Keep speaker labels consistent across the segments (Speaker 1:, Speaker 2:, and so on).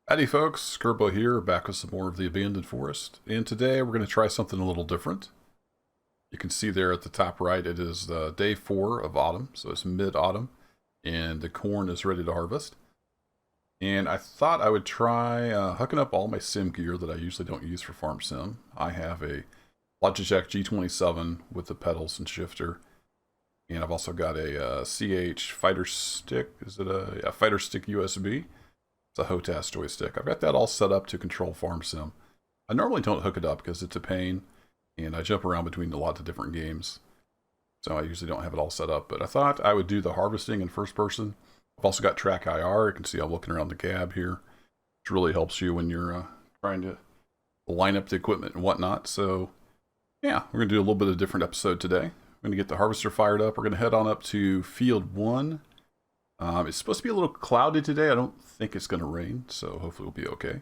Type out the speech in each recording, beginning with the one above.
Speaker 1: Howdy folks, Kerbo here, back with some more of the Abandoned Forest, and today we're going to try something a little different. You can see there at the top right, it is day 4 of autumn, so it's mid-autumn, and the corn is ready to harvest. And I thought I would try hooking up all my sim gear that I usually don't use for farm sim. I have a Logitech G27 with the pedals and shifter, and I've also got a CH fighter stick. Is it a fighter stick USB? It's a HOTAS joystick. I've got that all set up to control farm sim. I normally don't hook it up because it's a pain, and I jump around between a lot of different games, so I usually don't have it all set up. But I thought I would do the harvesting in first person. I've also got track IR. You can see I'm looking around the cab here, which really helps you when you're trying to line up the equipment and whatnot. So yeah, we're going to do a little bit of a different episode today. We're going to get the harvester fired up. We're going to head on up to field 1. It's supposed to be a little cloudy today. I don't think it's going to rain, so hopefully we'll be okay.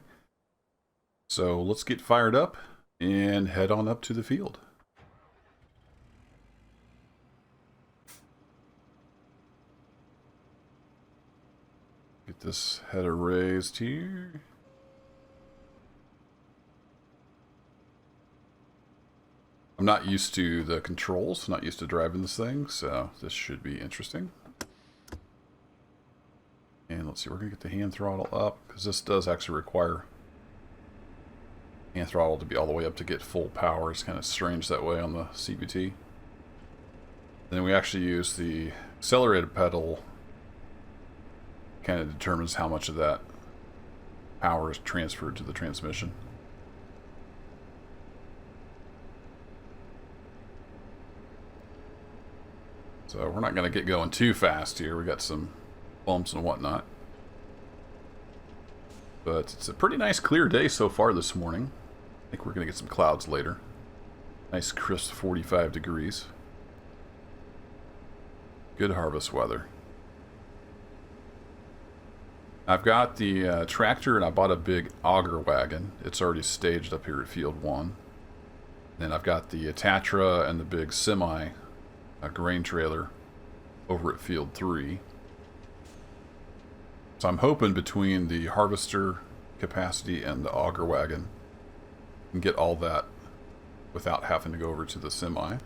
Speaker 1: So let's get fired up and head on up to the field. Get this header raised here. I'm not used to the controls, not used to driving this thing, so this should be interesting. And let's see, we're going to get the hand throttle up, because this does actually require hand throttle to be all the way up to get full power. It's kind of strange that way on the CVT. Then we actually use the accelerator pedal, kind of determines how much of that power is transferred to the transmission. So we're not going to get going too fast here. We got some bumps and whatnot. But it's a pretty nice clear day so far this morning. I think we're going to get some clouds later. Nice crisp 45 degrees. Good harvest weather. I've got the tractor, and I bought a big auger wagon. It's already staged up here at field 1. Then I've got the Tatra and the big semi grain trailer over at field 3. So I'm hoping between the harvester capacity and the auger wagon, I can get all that without having to go over to the semi.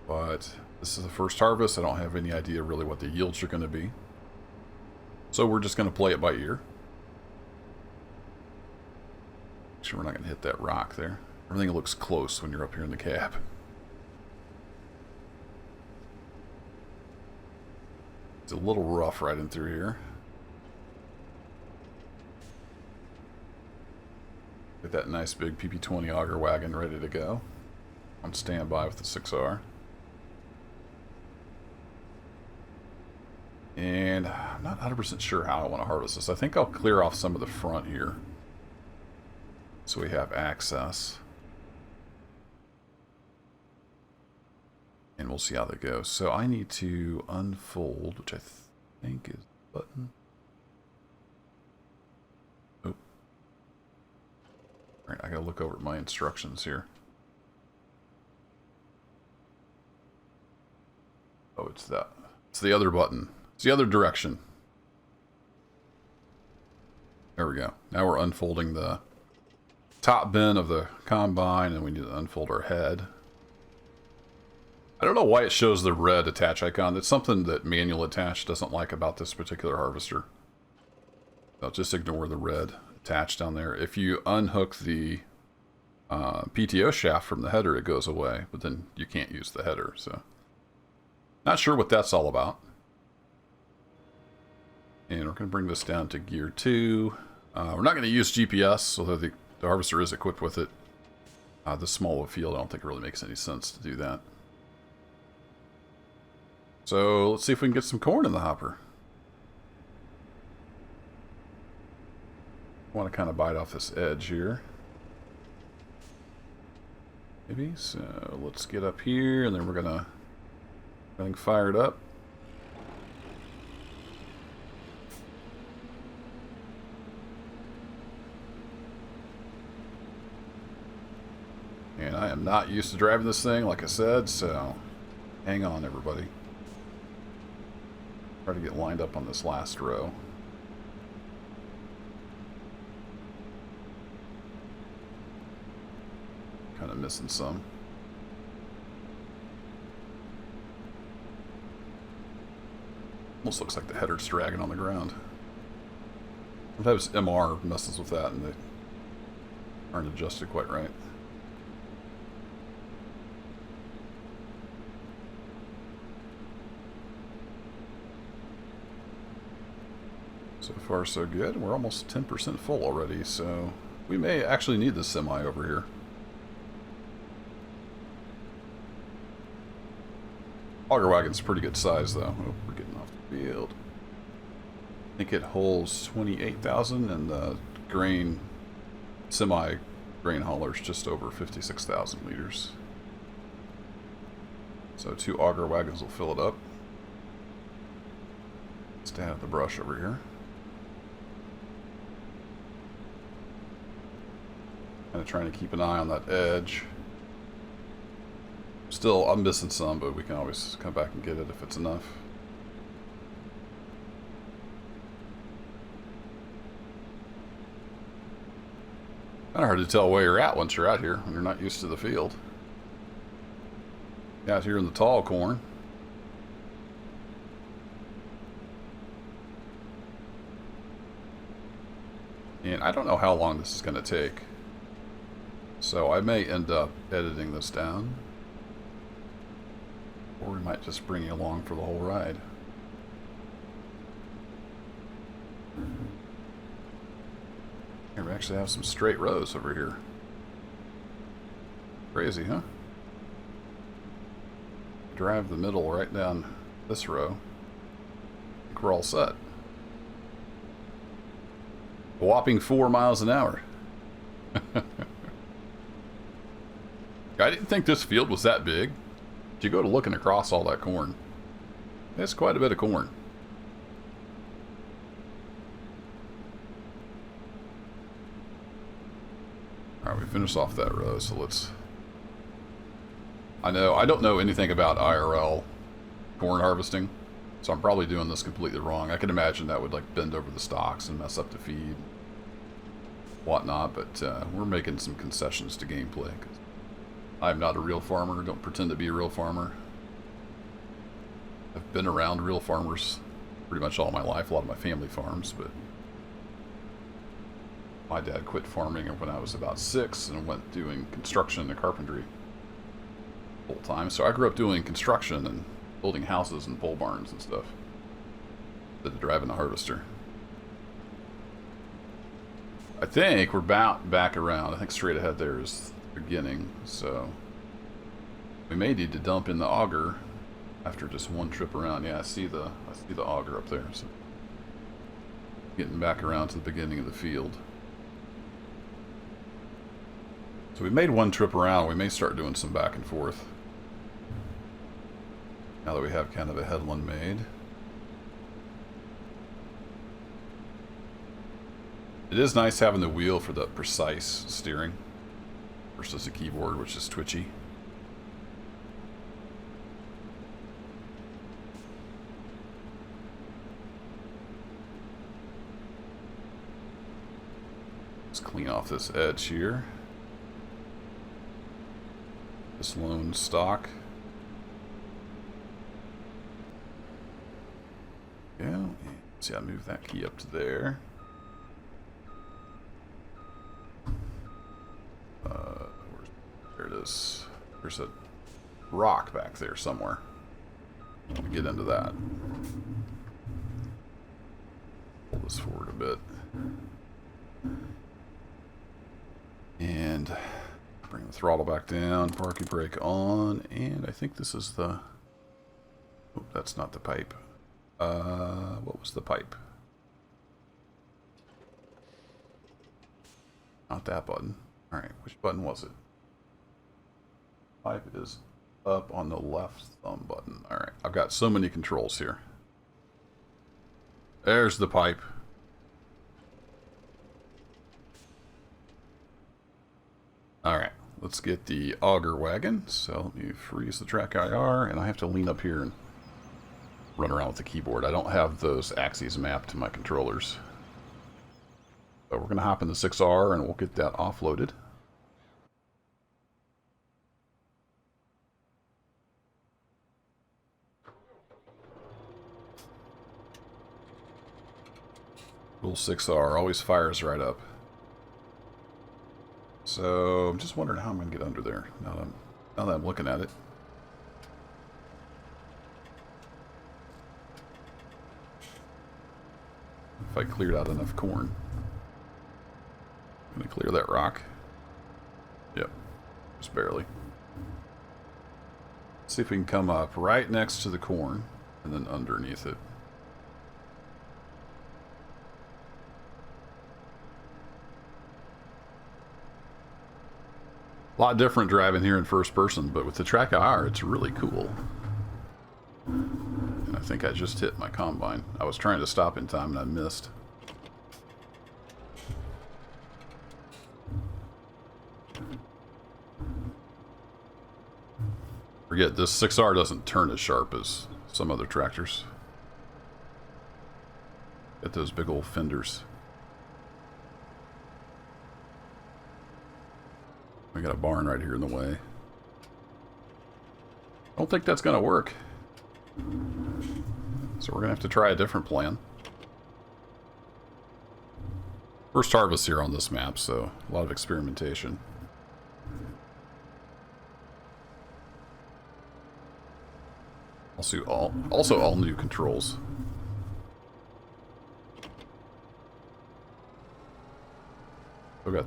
Speaker 1: But this is the first harvest. I don't have any idea really what the yields are going to be. So we're just going to play it by ear. Make sure we're not going to hit that rock there. Everything looks close when you're up here in the cab. It's a little rough riding through here. Get that nice big PP20 auger wagon ready to go. On standby with the 6R. And I'm not 100% sure how I want to harvest this. I think I'll clear off some of the front here, so we have access. And we'll see how that goes. So I need to unfold, which I think is the button. Oh. Alright, I gotta look over at my instructions here. Oh, it's that. It's the other button. It's the other direction. There we go. Now we're unfolding the top bin of the combine, and we need to unfold our head. I don't know why it shows the red attach icon. That's something that manual attach doesn't like about this particular harvester. So just ignore the red attach down there. If you unhook the PTO shaft from the header, it goes away, but then you can't use the header. So not sure what that's all about. And we're going to bring this down to gear 2. We're not going to use GPS, although the harvester is equipped with it. This small of a field, I don't think it really makes any sense to do that. So let's see if we can get some corn in the hopper. I want to kind of bite off this edge here. Maybe. So let's get up here, and then we're going to get everything fired up. And I am not used to driving this thing, like I said, so hang on, everybody. Try to get lined up on this last row. missing some. Almost looks like the header's dragging on the ground. Sometimes MR messes with that and they aren't adjusted quite right. So far so good. We're almost 10% full already, so we may actually need this semi over here. Auger wagon's pretty good size though. Oh, we're getting off the field. I think it holds 28,000 and the grain, semi grain hauler's just over 56,000 liters. So 2 auger wagons will fill it up. Stay out of the brush over here. Kind of trying to keep an eye on that edge. Still, I'm missing some, but we can always come back and get it if it's enough. Kind of hard to tell where you're at once you're out here, when you're not used to the field. Out here in the tall corn. And I don't know how long this is going to take. So I may end up editing this down. Or we might just bring you along for the whole ride. Here we actually have some straight rows over here. Crazy, huh? Drive the middle right down this row. I think we're all set. A whopping 4 miles an hour. I didn't think this field was that big. If you go to looking across all that corn, it's quite a bit of corn. Alright, we finished off that row, so let's... I don't know anything about IRL corn harvesting, so I'm probably doing this completely wrong. I can imagine that would like bend over the stalks and mess up the feed, whatnot, but we're making some concessions to gameplay. I'm not a real farmer, don't pretend to be a real farmer. I've been around real farmers pretty much all my life, a lot of my family farms, but my dad quit farming when I was about 6 and went doing construction and carpentry full time. So I grew up doing construction and building houses and pole barns and stuff. Instead of driving a harvester. I think we're about back around. I think straight ahead there is the beginning, so we may need to dump in the auger after just one trip around. Yeah, I see the auger up there. So getting back around to the beginning of the field. So we made one trip around. We may start doing some back and forth now that we have kind of a headland made. It is nice having the wheel for the precise steering versus a keyboard, which is twitchy. Let's clean off this edge here. This lone stock. Yeah, see, I move that key up to there. There it is. There's a rock back there somewhere. Let me get into that. Pull this forward a bit. And bring the throttle back down, parking brake on, and I think this is the... Oh, that's not the pipe. What was the pipe? Not that button. Alright, which button was it? Pipe is up on the left thumb button. Alright, I've got so many controls here. There's the pipe. Alright, let's get the auger wagon. So let me freeze the track IR, and I have to lean up here and run around with the keyboard. I don't have those axes mapped to my controllers. So we're going to hop in the 6R and we'll get that offloaded. Little 6R always fires right up. So I'm just wondering how I'm going to get under there now that I'm looking at it. If I cleared out enough corn. I'm going to clear that rock. Yep, just barely. See if we can come up right next to the corn and then underneath it. A lot different driving here in first person, but with the track IR, it's really cool. And I think I just hit my combine. I was trying to stop in time and I missed. Forget, this 6R doesn't turn as sharp as some other tractors. Get those big old fenders. We got a barn right here in the way. I don't think that's going to work. So we're going to have to try a different plan. First harvest here on this map, so a lot of experimentation. Also all new controls.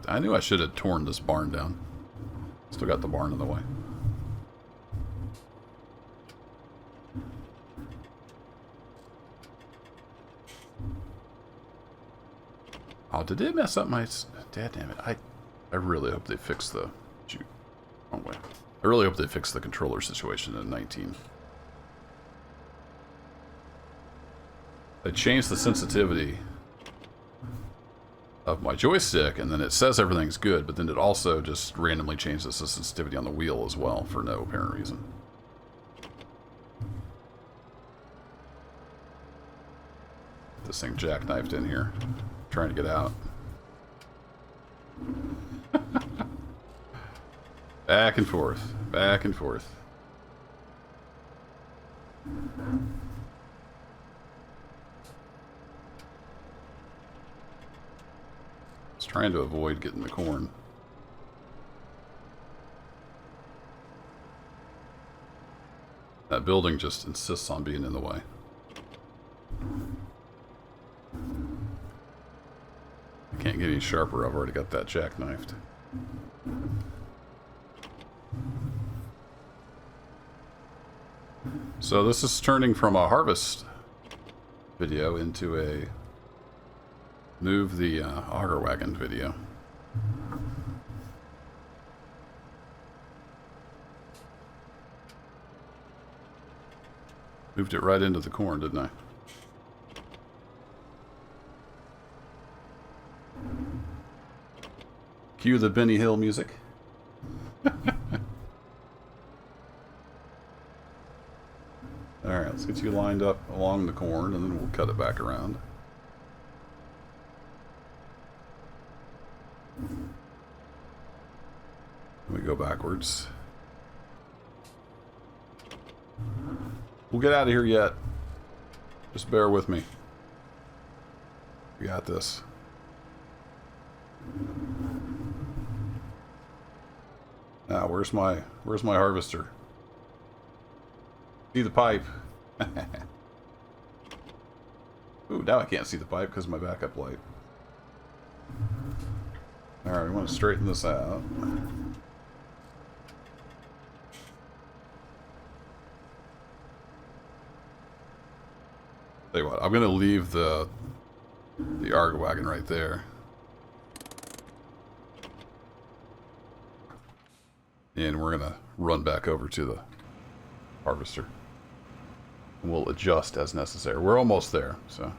Speaker 1: I knew I should have torn this barn down. Still got the barn in the way. Oh, did it mess up my... Dad damn it. I really hope they fix the... Shoot. Wrong way. I really hope they fix the controller situation in 19. They changed the sensitivity of my joystick, and then it says everything's good, but then it also just randomly changes the sensitivity on the wheel as well for no apparent reason. This thing jackknifed in here, trying to get out. Back and forth, back and forth. Trying to avoid getting the corn. That building just insists on being in the way. I can't get any sharper. I've already got that jackknifed. So this is turning from a harvest video into a move the auger wagon video. Moved it right into the corn, didn't I? Cue the Benny Hill music. Alright, let's get you lined up along the corn and then we'll cut it back around. We go backwards. We'll get out of here yet. Just bear with me. We got this. Now, where's my harvester? See the pipe. Ooh, now I can't see the pipe because of my backup light. Alright, we want to straighten this out. Tell you what, I'm going to leave the auger wagon right there. And we're going to run back over to the harvester. And we'll adjust as necessary. We're almost there, so.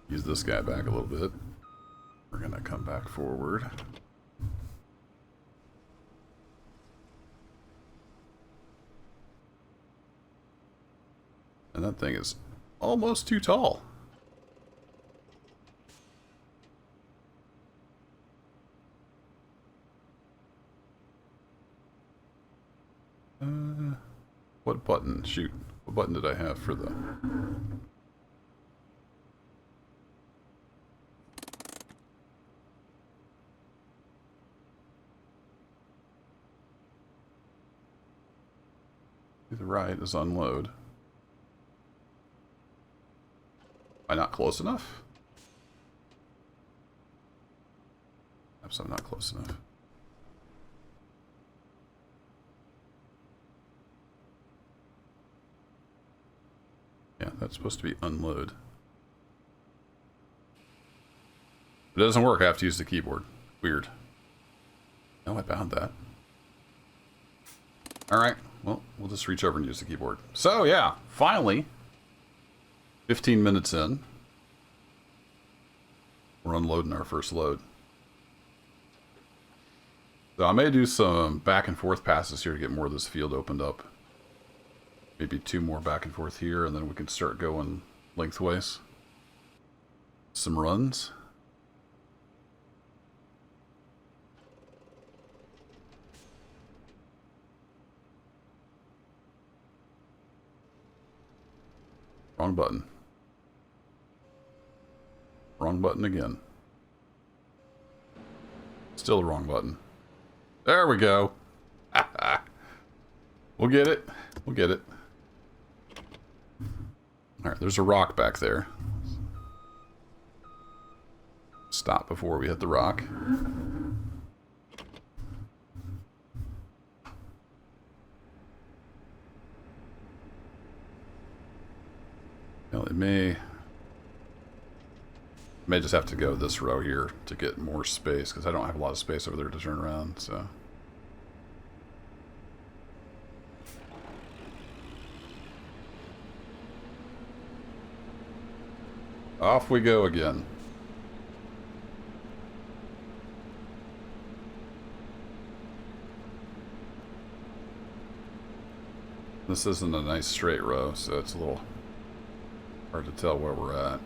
Speaker 1: Use this guy back a little bit. We're going to come back forward. And that thing is almost too tall. What button? Shoot. What button did I have for the... To the right is unload. Am I not close enough? Perhaps I'm not close enough. Yeah, that's supposed to be unload. It doesn't work. I have to use the keyboard. Weird. No, I bound that. Alright, well, we'll just reach over and use the keyboard. So, yeah, finally, 15 minutes in, we're unloading our first load. So I may do some back and forth passes here to get more of this field opened up. Maybe 2 more back and forth here, and then we can start going lengthways. Some runs. Wrong button. Wrong button again. Still the wrong button. There we go. We'll get it. We'll get it. Alright, there's a rock back there. Stop before we hit the rock. Well, it may just have to go this row here to get more space, because I don't have a lot of space over there to turn around, so... Off we go again. This isn't a nice straight row, so it's a little hard to tell where we're at.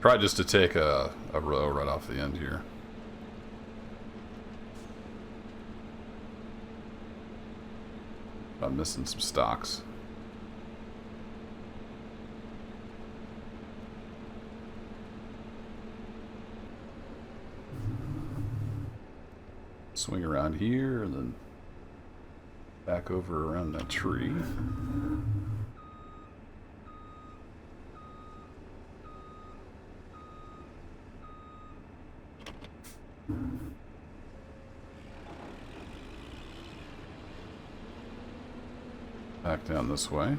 Speaker 1: Try just to take a row right off the end here. I'm missing some stocks. Swing around here and then back over around that tree. Back down this way.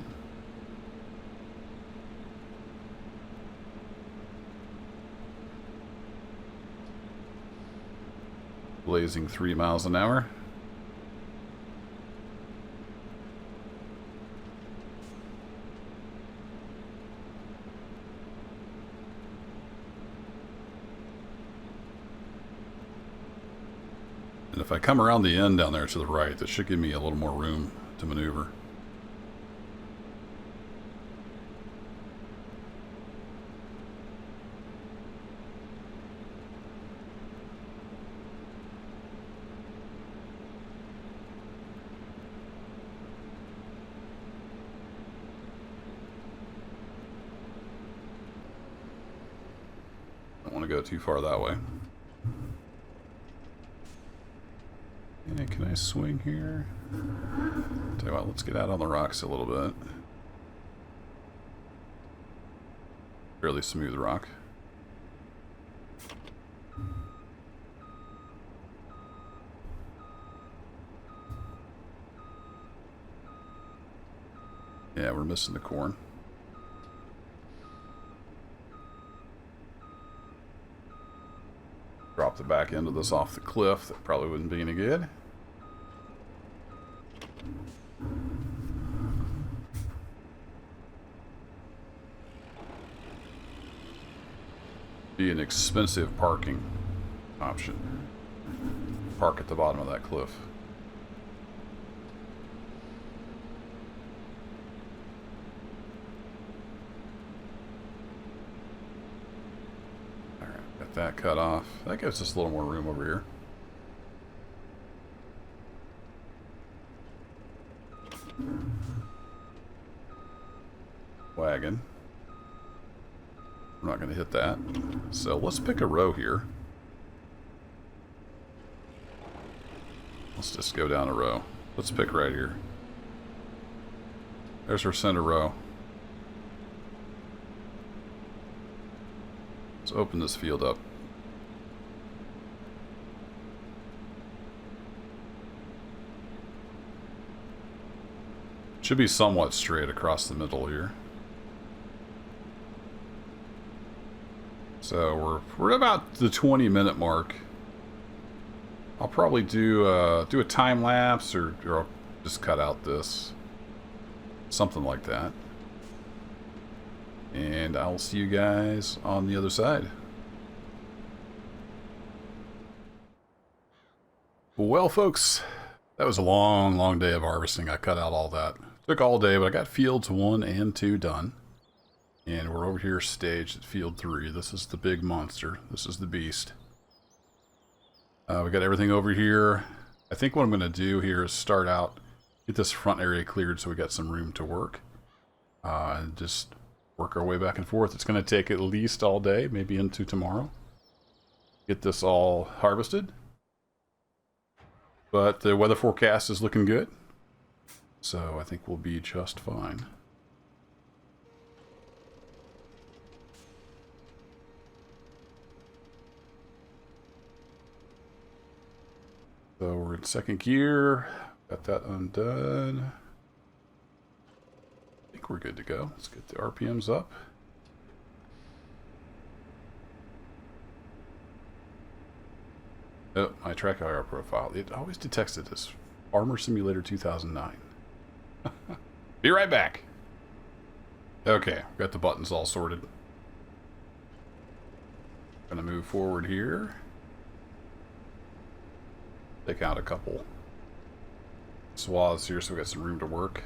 Speaker 1: Blazing 3 miles an hour. And if I come around the end down there to the right, that should give me a little more room to maneuver. Don't want to go too far that way. Yeah, can I swing here? Tell you what, let's get out on the rocks a little bit. Fairly smooth rock. Yeah, we're missing the corn. Drop the back end of this off the cliff. That probably wouldn't be any good. Be an expensive parking option. Park at the bottom of that cliff. Get that cut off. That gives us a little more room over here. Wagon. We're not going to hit that. So let's pick a row here. Let's just go down a row. Let's pick right here. There's our center row. Let's open this field up. Should be somewhat straight across the middle here. So we're at about the 20-minute mark. I'll probably do a time lapse or I'll just cut out this. Something like that. And I'll see you guys on the other side. Well, folks, that was a long, long day of harvesting. I cut out all that. Took all day, but I got fields 1 and 2 done. And we're over here staged at field 3. This is the big monster. This is the beast. We got everything over here. I think what I'm going to do here is start out, get this front area cleared so we got some room to work. And just work our way back and forth. It's going to take at least all day, maybe into tomorrow. Get this all harvested. But the weather forecast is looking good. So I think we'll be just fine. So we're in second gear. Got that undone. I think we're good to go. Let's get the RPMs up. Oh, my track IR profile. It always detects it as Farmer Simulator 2009. Be right back. Okay, got the buttons all sorted. Gonna move forward here. Take out a couple swaths here so we got some room to work.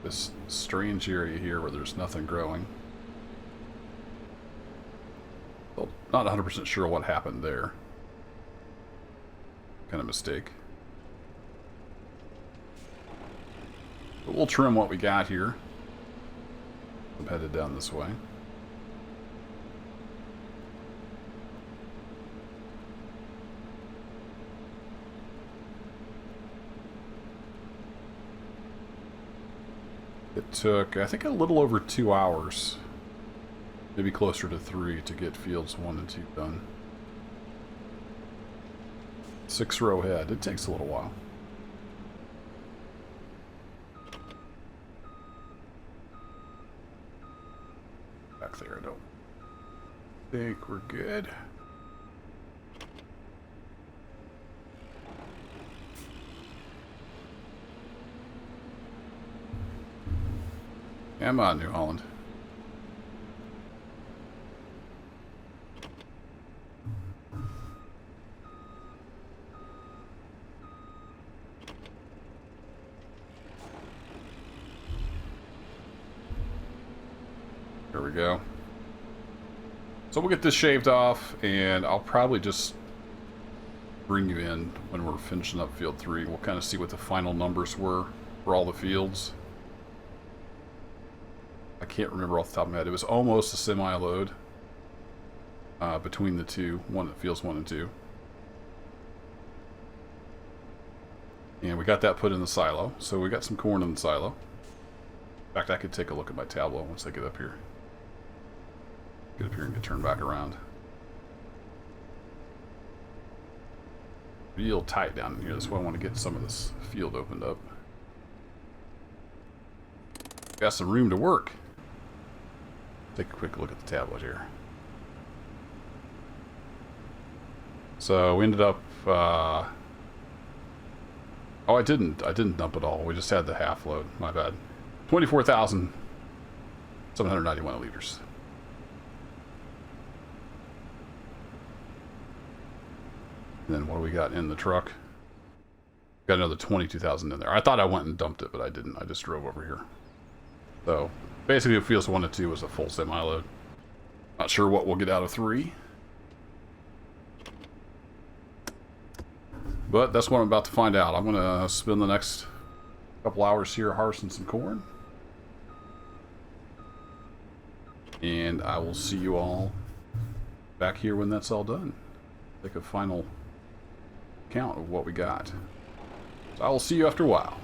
Speaker 1: This strange area here where there's nothing growing. Well, not 100% sure what happened there. Kind of mistake. But we'll trim what we got here. I'm headed down this way. It took, I think, a little over 2 hours, maybe closer to 3, to get fields 1 and 2 done. 6 row head. It takes a little while. Back there, I don't think we're good. Come on, New Holland. There we go. So we'll get this shaved off, and I'll probably just bring you in when we're finishing up field 3. We'll kind of see what the final numbers were for all the fields. I can't remember off the top of my head. It was almost a semi-load between the two, fields 1 and 2. And we got that put in the silo. So we got some corn in the silo. In fact, I could take a look at my tableau once I get up here. Get up here and get turned back around. Real tight down in here. That's why I want to get some of this field opened up. Got some room to work. Take a quick look at the tablet here. So we ended up, oh, I didn't dump it all. We just had the half load. My bad. 24,791 liters. And then what do we got in the truck? Got another 22,000 in there. I thought I went and dumped it, but I didn't. I just drove over here. So basically, if Fields 1 and 2 was a full semi-load. Not sure what we'll get out of 3. But that's what I'm about to find out. I'm going to spend the next couple hours here harvesting some corn. And I will see you all back here when that's all done. Take a final count of what we got. So I will see you after a while.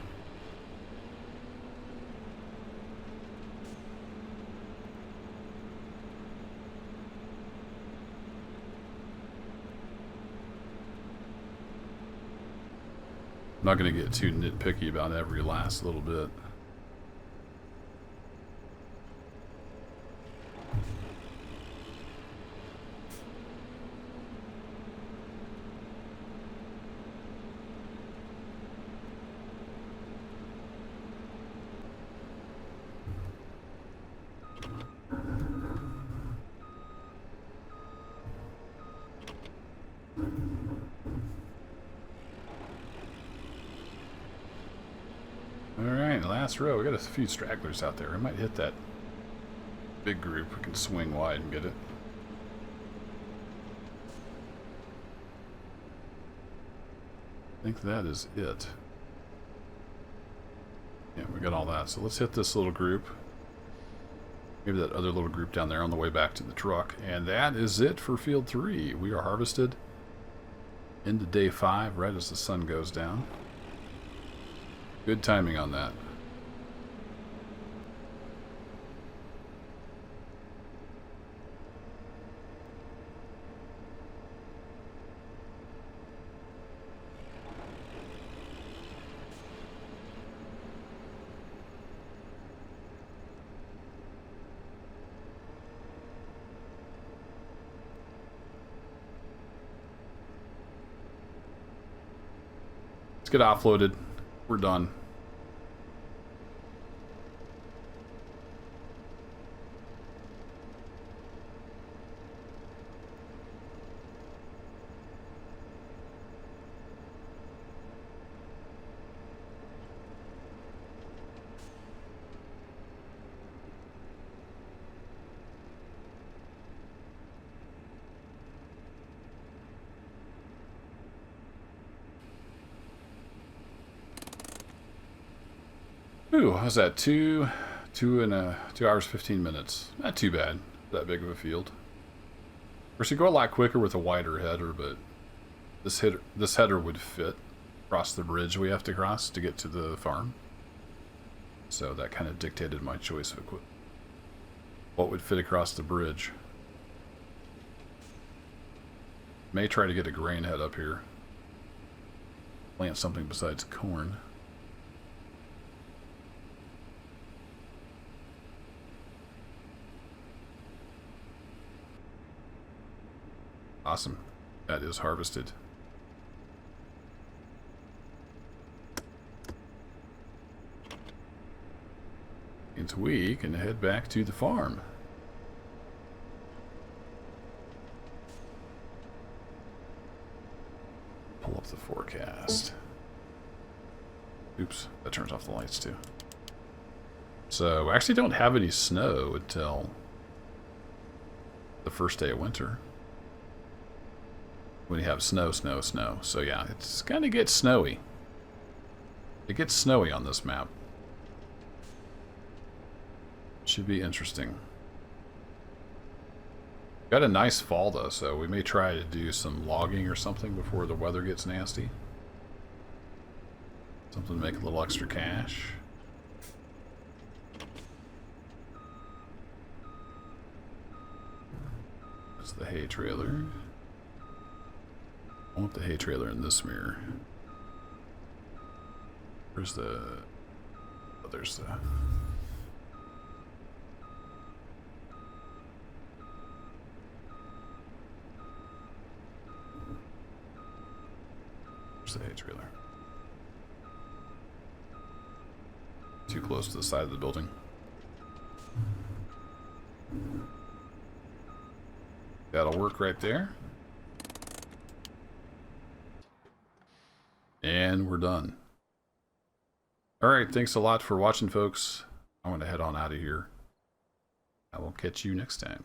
Speaker 1: I'm not going to get too nitpicky about every last little bit. Alright, last row. We got a few stragglers out there. I might hit that big group. We can swing wide and get it. I think that is it. Yeah, we got all that. So let's hit this little group. Maybe that other little group down there on the way back to the truck. And that is it for field 3. We are harvested into day 5 right as the sun goes down. Good timing on that. Let's get offloaded. We're done. Ooh, how's that? 2 hours 15 minutes. Not too bad. That big of a field. Of course, you go a lot quicker with a wider header, but this header would fit across the bridge we have to cross to get to the farm. So that kind of dictated my choice of equipment. What would fit across the bridge? May try to get a grain head up here. Plant something besides corn. Awesome. That is harvested. And we can head back to the farm. Pull up the forecast. Oops, that turns off the lights too. So, we actually don't have any snow until the first day of winter. When you have snow. So yeah, it's gonna get snowy. It gets snowy on this map. Should be interesting. Got a nice fall though, so we may try to do some logging or something before the weather gets nasty. Something to make a little extra cash. That's the hay trailer. I want the hay trailer in this mirror. Where's the... Oh, there's the... Where's the hay trailer? Too close to the side of the building. That'll work right there. And we're done. Alright, thanks a lot for watching, folks. I'm going to head on out of here. I will catch you next time.